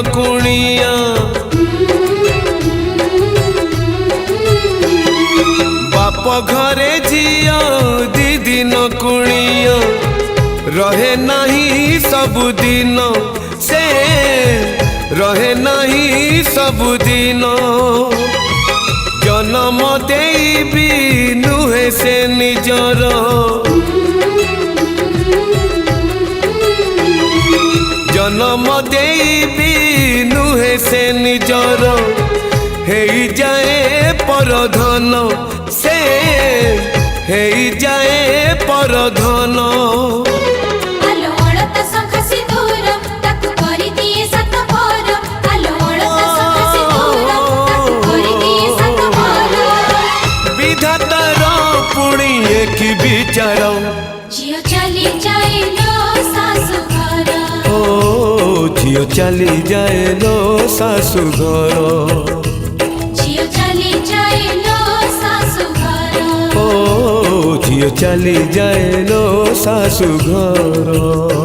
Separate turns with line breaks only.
कुणिया बाप घरे झिया दी दिन कुणिया रहे नहीं सबुदिन से रहे नहीं सबुदिन जन्म देवी नुहे से निजर जन्म देवी नुहे से निजर हे जाए परधन से हे जाए परधन की विचार
झियो चली जाए लो सासु घर
ओ झियो चली जाए लो सासु घर
झियो चली जाए लो सासु घर
ओ झियो चली जाए लो सासु घर।